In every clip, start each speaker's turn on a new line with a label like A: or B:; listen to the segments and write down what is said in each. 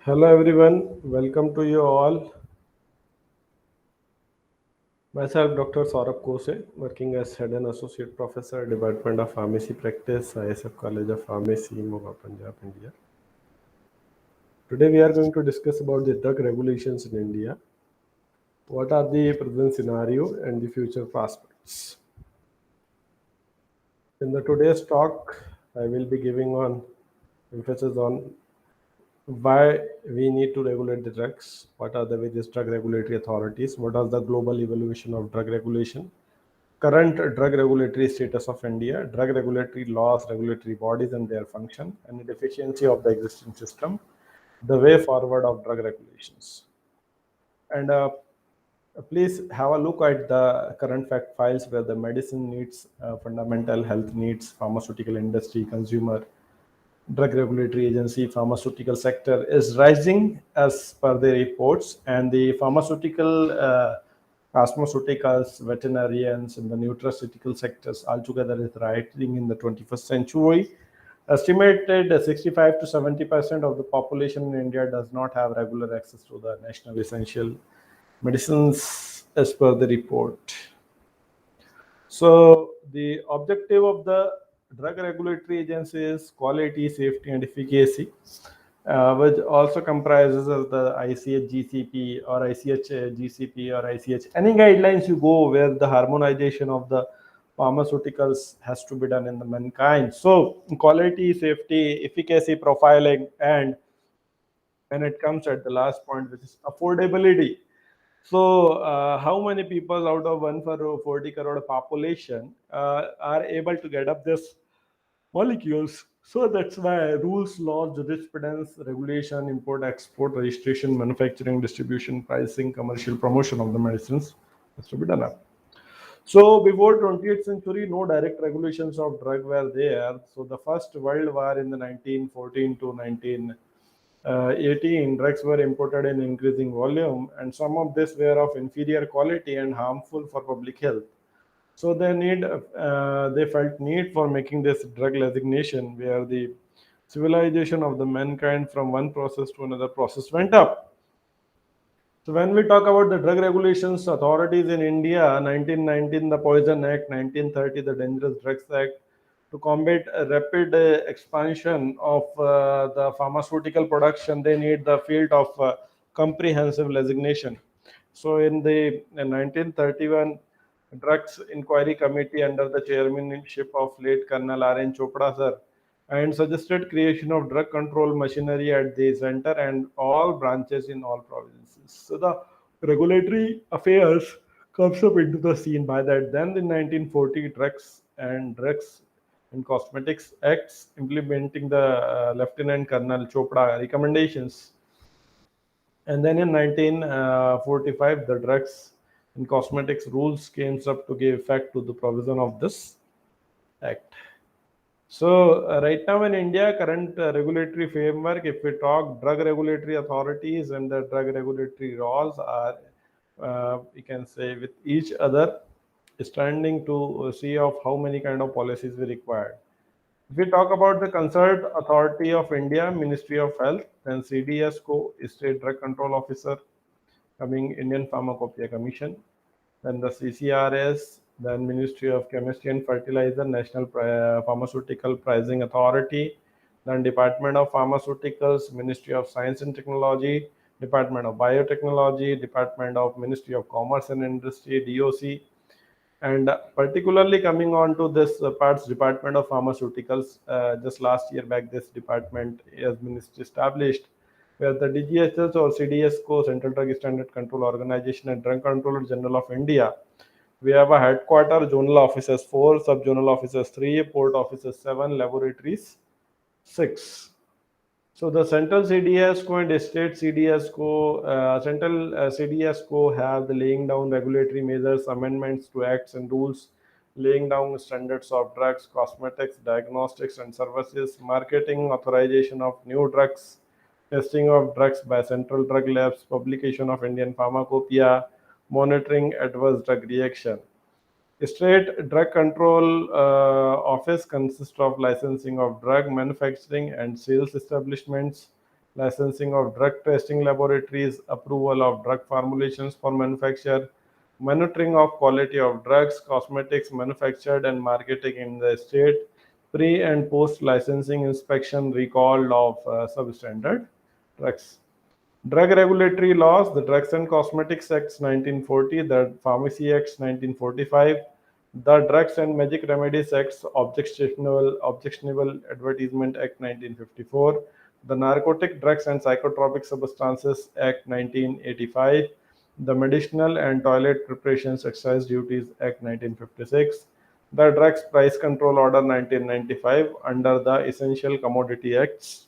A: Hello everyone, welcome to you all. Myself, Dr. Saurabh Kose, working as Head and Associate Professor, Department of Pharmacy Practice, ISF College of Pharmacy, Moga, Punjab, India. Today we are going to discuss about the drug regulations in India. What are the present scenario and the future prospects? In the today's talk, I will be giving on emphasis on why we need to regulate the drugs, what are the various drug regulatory authorities, what is the global evolution of drug regulation, current drug regulatory status of India, drug regulatory laws, regulatory bodies and their function, and the deficiency of the existing system, the way forward of drug regulations. And please have a look at the current fact files where the medicine needs, fundamental health needs, pharmaceutical industry, consumer, drug regulatory agency, pharmaceutical sector is rising as per the reports, and the pharmaceutical cosmeceuticals, veterinarians, and the nutraceutical sectors altogether is rising in the 21st century. Estimated 65 to 70% of the population in India does not have regular access to the national essential medicines as per the report. So the objective of the drug regulatory agency is quality, safety, and efficacy, which also comprises of the ICH GCP or ICH GCP or ICH. Any guidelines you go where the harmonization of the pharmaceuticals has to be done in the mankind. So quality, safety, efficacy, profiling, and when it comes at the last point, which is affordability. So, how many people out of 1 for 40 crore population are able to get up this molecules? So that's why rules, laws, jurisprudence, regulation, import, export, registration, manufacturing, distribution, pricing, commercial promotion of the medicines has to be done up. So before 20th century, no direct regulations of drug were there. So the first World War in the 1914 to 1918, drugs were imported in increasing volume, and some of this were of inferior quality and harmful for public health. So they felt need for making this drug designation, where the civilization of the mankind from one process to another process went up. So when we talk about the drug regulations authorities in India, 1919 the Poison Act, 1930 the Dangerous Drugs Act, to combat a rapid expansion of the pharmaceutical production, they need the field of comprehensive designation. So in the in 1931, Drugs Inquiry Committee under the chairmanship of late Colonel R.N. Chopra sir and suggested creation of drug control machinery at the center and all branches in all provinces. So the regulatory affairs comes up into the scene by that. Then in 1940, Drugs and Cosmetics Acts implementing the Lieutenant Colonel Chopra recommendations. And then in 1945, the drugs and cosmetics rules came up to give effect to the provision of this act. So right now in India, current regulatory framework, if we talk drug regulatory authorities and the drug regulatory laws are, we can say with each other, standing to see of how many kind of policies we require. If we talk about the Concerned Authority of India, Ministry of Health, then CDSCO, State Drug Control Officer, coming Indian Pharmacopoeia Commission, then the CCRS, then Ministry of Chemistry and Fertilizer, National Pharmaceutical Pricing Authority, then Department of Pharmaceuticals, Ministry of Science and Technology, Department of Biotechnology, Department of Ministry of Commerce and Industry, DOC, and particularly coming on to this parts Department of Pharmaceuticals, just last year back, this department has been established, where the DGHS or CDSCO, Central Drug Standard Control Organization, and Drug Controller General of India, we have a headquarter, zonal offices 4, sub-zonal offices 3, port offices 7, laboratories 6. So the central CDSCO and state CDSCO, central CDSCO have the laying down regulatory measures, amendments to acts and rules, laying down standards of drugs, cosmetics, diagnostics and services, marketing, authorization of new drugs, testing of drugs by central drug labs, publication of Indian Pharmacopoeia, monitoring adverse drug reaction. State Drug Control Office consists of licensing of drug manufacturing and sales establishments, licensing of drug testing laboratories, approval of drug formulations for manufacture, monitoring of quality of drugs, cosmetics manufactured and marketing in the state, pre and post licensing inspection, recall of substandard drugs. Drug regulatory laws, the Drugs and Cosmetics Act 1940, the Pharmacy Act 1945, the Drugs and Magic Remedies Act, Objectionable Advertisement Act 1954, the Narcotic Drugs and Psychotropic Substances Act 1985, the Medicinal and Toilet Preparations Excise Duties Act 1956, the Drugs Price Control Order 1995 under the Essential Commodity Acts.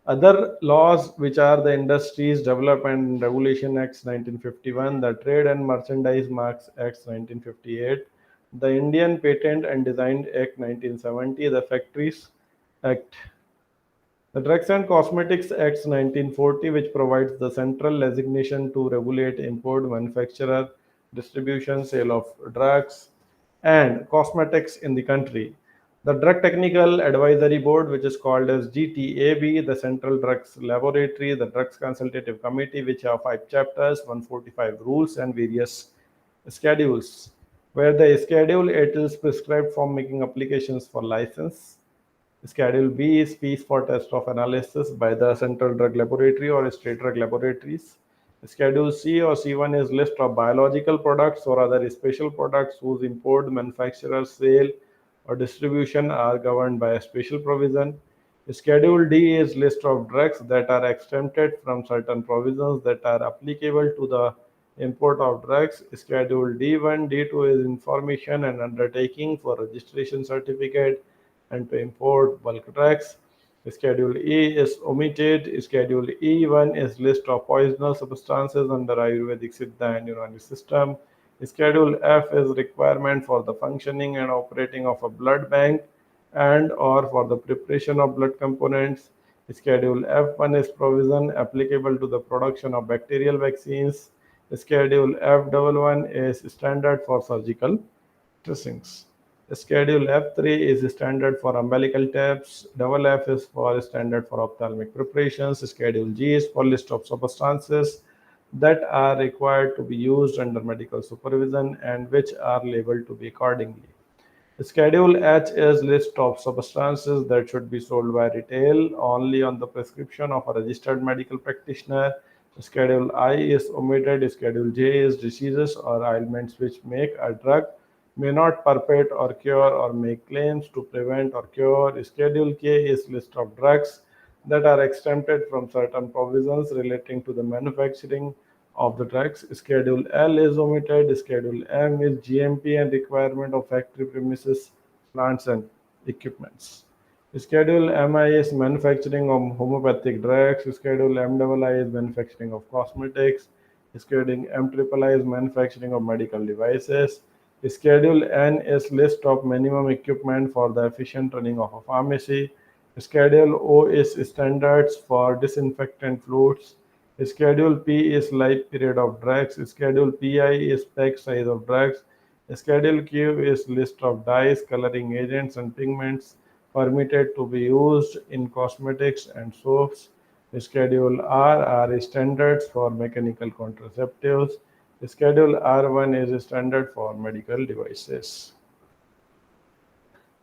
A: Other laws, which are the Industries Development and Regulation Acts 1951, the Trade and Merchandise Marks Acts 1958, the Indian Patent and Design Act 1970, the Factories Act, the Drugs and Cosmetics Act 1940, which provides the central designation to regulate import, manufacture, distribution, sale of drugs and cosmetics in the country. The Drug Technical Advisory Board, which is called as GTAB, the Central Drugs Laboratory, the Drugs Consultative Committee, which have 5 chapters, 145 rules, and various schedules, where the Schedule 8 is prescribed for making applications for license. Schedule B is fees for test of analysis by the Central Drug Laboratory or state drug laboratories. Schedule C or C1 is list of biological products or other special products whose import, manufacture, sale, or distribution are governed by a special provision. Schedule D is list of drugs that are exempted from certain provisions that are applicable to the import of drugs. Schedule D1, D2 is information and undertaking for registration certificate and to import bulk drugs. Schedule E is omitted. Schedule E1 is list of poisonous substances under Ayurvedic Siddha and Unani system. Schedule F is requirement for the functioning and operating of a blood bank and or for the preparation of blood components. Schedule F1 is provision applicable to the production of bacterial vaccines. Schedule F11 is standard for surgical dressings. Schedule F3 is standard for umbilical taps. Double F is for standard for ophthalmic preparations. Schedule G is for list of substances that are required to be used under medical supervision and which are labeled to be accordingly. Schedule H is list of substances that should be sold by retail only on the prescription of a registered medical practitioner. Schedule I is omitted. Schedule J is diseases or ailments which make a drug may not perpetrate or cure or make claims to prevent or cure. Schedule K is list of drugs that are exempted from certain provisions relating to the manufacturing of the drugs. Schedule L is omitted. Schedule M is GMP and requirement of factory premises, plants and equipments. Schedule MI is manufacturing of homeopathic drugs. Schedule MII is manufacturing of cosmetics. Schedule MIII is manufacturing of medical devices. Schedule N is list of minimum equipment for the efficient running of a pharmacy. Schedule O is standards for disinfectant fluids. Schedule P is life period of drugs. Schedule PI is pack size of drugs. Schedule Q is list of dyes, coloring agents, and pigments permitted to be used in cosmetics and soaps. Schedule R are standards for mechanical contraceptives. Schedule R1 is a standard for medical devices.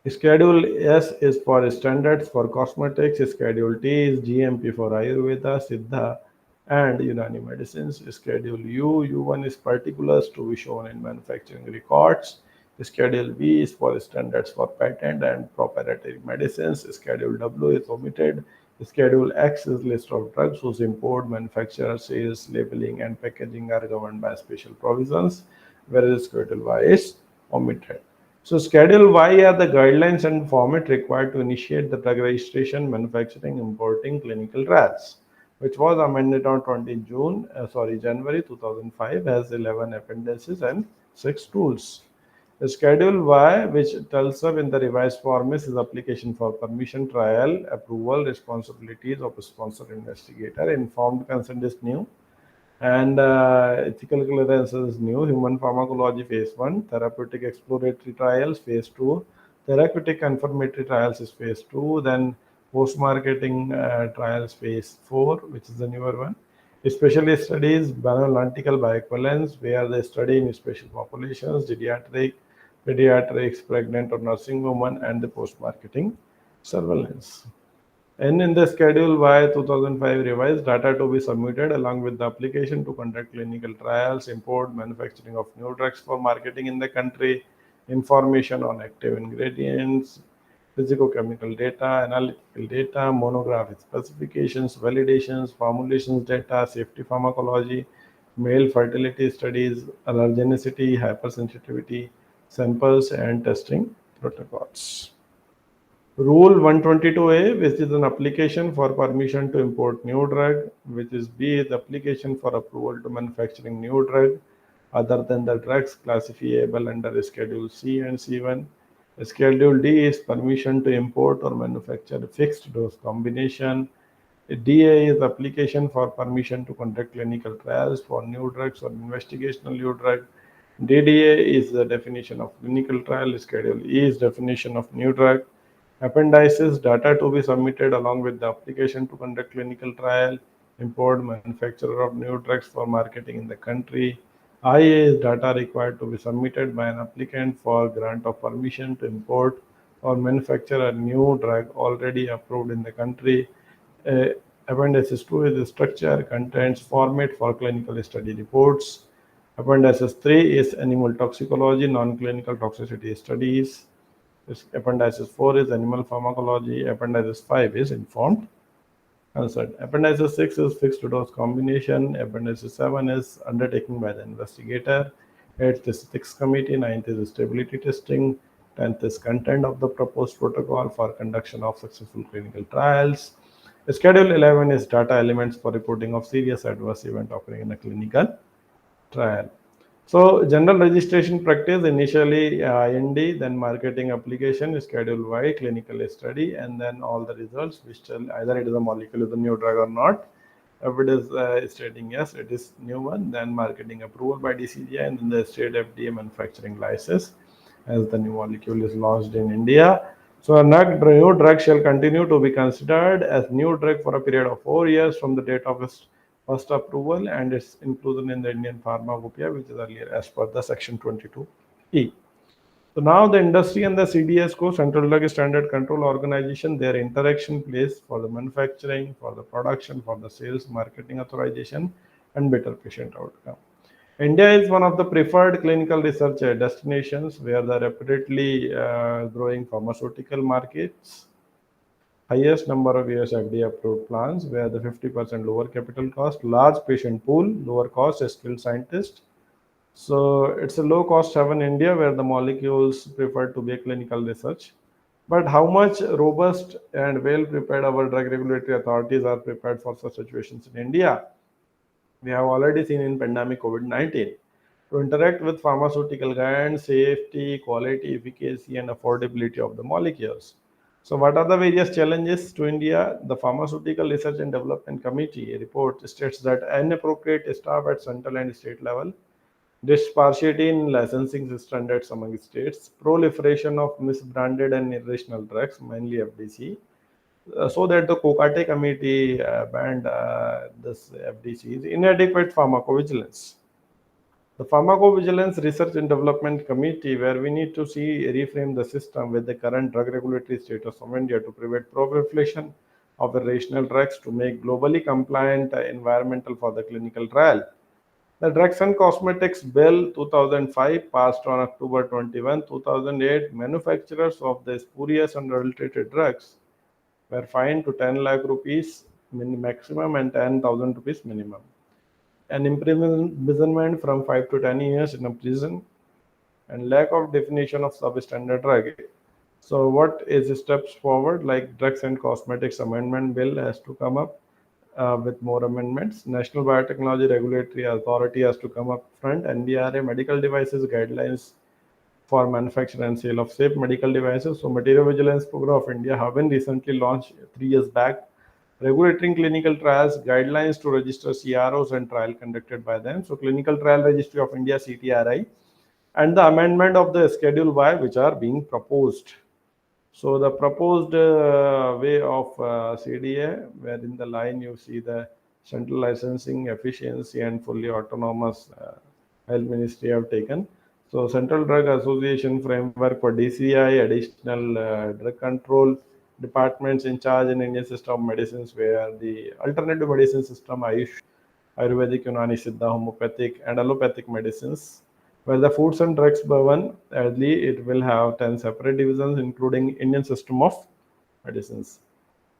A: Schedule S is for standards for cosmetics. Schedule T is GMP for Ayurveda, Siddha, and Unani medicines. Schedule U1 is particulars to be shown in manufacturing records. Schedule B is for standards for patent and proprietary medicines. Schedule W is omitted. Schedule X is list of drugs whose import, manufacture, sales, labeling, and packaging are governed by special provisions, whereas Schedule Y is omitted. So Schedule Y are the guidelines and format required to initiate the drug registration, manufacturing, importing clinical trials, which was amended on 20 January 2005, has 11 appendices and 6 rules. The Schedule Y, which tells up in the revised form, is application for permission, trial, approval, responsibilities of a sponsor investigator, informed consent is new, and ethical clearance is new. Human pharmacology phase 1, therapeutic exploratory trials phase 2, therapeutic confirmatory trials is phase 2, then Post-marketing trials phase 4, which is the newer one, especially studies bioanalytical bioequivalence, where they study in special populations, pediatrics, pregnant or nursing women, and the post-marketing surveillance. And in the Schedule Y 2005 revised data to be submitted along with the application to conduct clinical trials, import, manufacturing of new drugs for marketing in the country, information on active ingredients, physicochemical data, analytical data, monographic specifications, validations, formulations data, safety pharmacology, male fertility studies, allergenicity, hypersensitivity, samples, and testing protocols. Rule 122A, which is an application for permission to import new drug, which is B, the application for approval to manufacturing new drug other than the drugs classifiable under Schedule C and C1. Schedule D is permission to import or manufacture fixed dose combination. DA is application for permission to conduct clinical trials for new drugs or investigational new drug. DDA is the definition of clinical trial. Schedule E is definition of new drug. Appendices data to be submitted along with the application to conduct clinical trial, import, manufacturer of new drugs for marketing in the country. IA is data required to be submitted by an applicant for grant of permission to import or manufacture a new drug already approved in the country. Uh, Appendices 2 is the structure, contents, format for clinical study reports. Appendices 3 is animal toxicology, non-clinical toxicity studies. Appendices 4 is animal pharmacology. Appendices 5 is informed consent. Appendices 6 is fixed dose combination. Appendices 7 is undertaking by the investigator. 8th is ethics committee. 9th is stability testing. 10th is content of the proposed protocol for conduction of successful clinical trials. Schedule 11 is data elements for reporting of serious adverse event occurring in a clinical trial. So general registration practice initially IND, then marketing application, Schedule Y, clinical study, and then all the results which tell either it is a molecule is a new drug or not. If it is stating yes, it is new one, then marketing approval by DCGI, and then the state FDA manufacturing license as the new molecule is launched in India. So a new drug shall continue to be considered as new drug for a period of 4 years from the date of its first approval and its inclusion in the Indian Pharmacopoeia, which is earlier as per the section 22E. So now the industry and the CDSCO, Central Drug Standard Control Organization, their interaction place for the manufacturing, for the production, for the sales, marketing authorization, and better patient outcome. India is one of the preferred clinical research destinations where the rapidly growing pharmaceutical markets, highest number of US FDA approved plants, where the 50% lower capital cost, large patient pool, lower cost, skilled scientists. So it's a low cost haven in India where the molecules prefer to be a clinical research. But how much robust and well prepared our drug regulatory authorities are prepared for such situations in India? We have already seen in pandemic COVID-19 to interact with pharmaceutical guidance, safety, quality, efficacy, and affordability of the molecules. So, what are the various challenges to India? The Pharmaceutical Research and Development Committee report states that inappropriate staff at central and state level, disparity in licensing standards among states, proliferation of misbranded and irrational drugs, mainly FDC, so that the COCATE committee banned this FDCs, inadequate pharmacovigilance. The Pharmacovigilance Research and Development Committee, where we need to see reframe the system with the current drug regulatory status of India to prevent proliferation of irrational drugs to make globally compliant environmental for the clinical trial. The Drugs and Cosmetics Bill 2005 passed on October 21, 2008. Manufacturers of the spurious and adulterated drugs were fined to 10 lakh rupees maximum and 10,000 rupees minimum. An imprisonment from 5 to 10 years in a prison and lack of definition of substandard drug. So what is the steps forward? Like drugs and cosmetics amendment bill has to come up with more amendments. National Biotechnology Regulatory Authority has to come up front. NBRA medical devices guidelines for manufacture and sale of safe medical devices. So Material Vigilance Program of India have been recently launched 3 years back, regulating clinical trials, guidelines to register CROs and trial conducted by them. So Clinical Trial Registry of India, CTRI, and the amendment of the Schedule Y, which are being proposed. So the proposed way of CDA, where in the line you see the central licensing efficiency and fully autonomous health ministry have taken. So Central Drug Association framework for DCI, additional drug control departments in charge in Indian system of medicines, where the alternative medicine system, Ayush, Ayurvedic, Unani, Siddha, homeopathic, and allopathic medicines. Where the foods and drugs Bhavan, early it will have 10 separate divisions, including Indian system of medicines.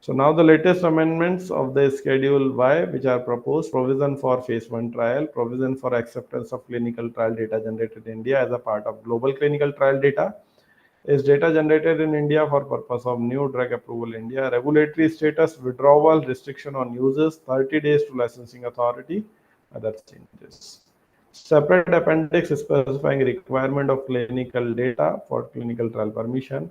A: So now the latest amendments of the Schedule Y, which are proposed, provision for phase 1 trial, provision for acceptance of clinical trial data generated in India as a part of global clinical trial data, is data generated in India for purpose of new drug approval in India, regulatory status, withdrawal, restriction on users, 30 days to licensing authority, other changes. Separate appendix specifying requirement of clinical data for clinical trial permission.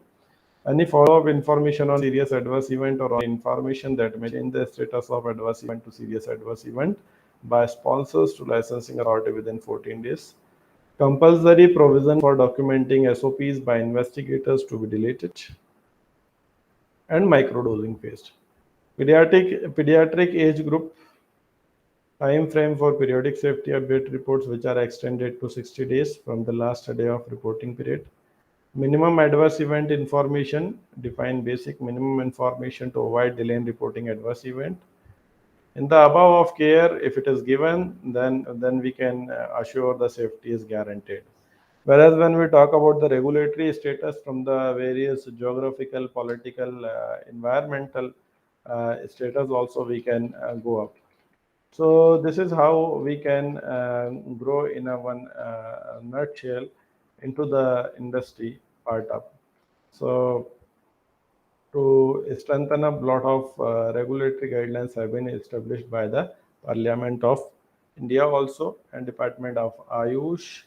A: Any follow-up information on serious adverse event or on information that may change the status of adverse event to serious adverse event by sponsors to licensing authority within 14 days. Compulsory provision for documenting SOPs by investigators to be deleted. And microdosing phase. Pediatric age group time frame for periodic safety update reports, which are extended to 60 days from the last day of reporting period. Minimum adverse event information, define basic minimum information to avoid delay in reporting adverse event. In the above of care, if it is given, then we can assure the safety is guaranteed. Whereas when we talk about the regulatory status from the various geographical, political, environmental status, also we can go up. So this is how we can grow in a one nutshell into the industry part up. So to strengthen a lot of regulatory guidelines have been established by the Parliament of India also and Department of Ayush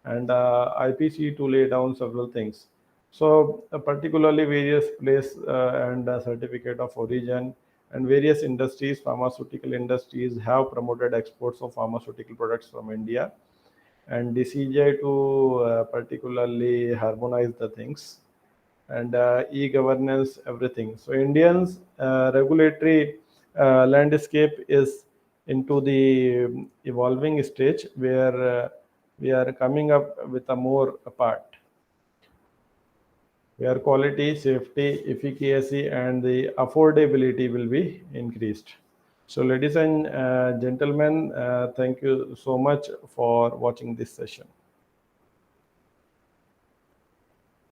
A: and IPC to lay down several things. So particularly various place and certificate of origin and various industries, pharmaceutical industries have promoted exports of pharmaceutical products from India and DCJ to particularly harmonize the things and e-governance, everything. So Indians regulatory landscape is into the evolving stage where we are coming up with a more part where quality, safety, efficacy, and the affordability will be increased. So, ladies and gentlemen, thank you so much for watching this session.